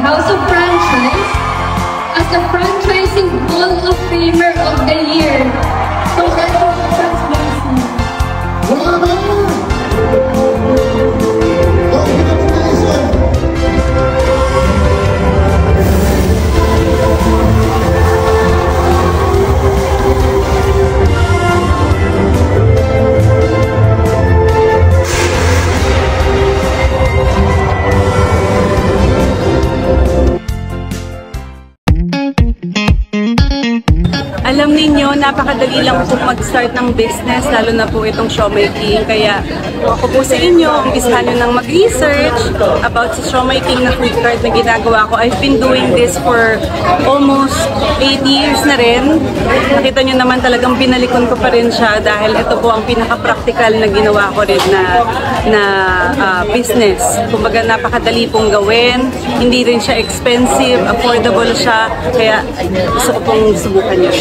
House of Franchise as the Franchising Hall of Famer of the Year. Congratulations! Alam ninyo, napakadali lang po mag-start ng business, lalo na po itong Siomai King. Kaya ako po sa inyo, umpisahan nyo ng mag-research about sa Siomai King na food cart na ginagawa ko. I've been doing this for almost 8 years na rin. Nakita nyo naman talagang binalikon ko pa rin siya dahil ito po ang pinaka-practical na ginawa ko rin na business. Kumbaga napakadali pong gawin, hindi rin siya expensive, affordable siya, kaya gusto ko pong subukan nyo.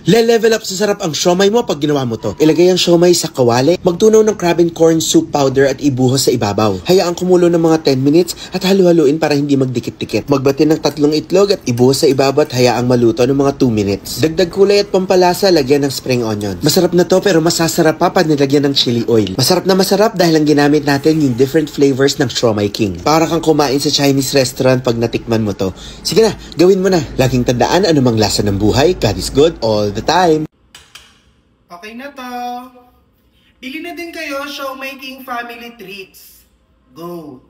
Le-level up sa sarap ang siomai mo pag ginawa mo to. Ilagay ang siomai sa kawali, magtunaw ng crab and corn soup powder at ibuhos sa ibabaw. Hayaan kumulo ng mga 10 minutes at halu-haluin para hindi magdikit-dikit. Magbati ng 3 itlog at ibuhos sa ibabaw at hayaang maluto ng mga 2 minutes. Dagdag kulay at pampalasa, lagyan ng spring onion. Masarap na to pero masasarap pa pag nilagyan ng chili oil. Masarap na masarap dahil ang ginamit natin yung different flavors ng Siomai King. Para kang kumain sa Chinese restaurant pag natikman mo to. Sige na, gawin mo na. Laging tandaan anumang lasa ng buhay, God is good all the time. Okay na to. Bili na din kayo Siomai King Family Treats. Go!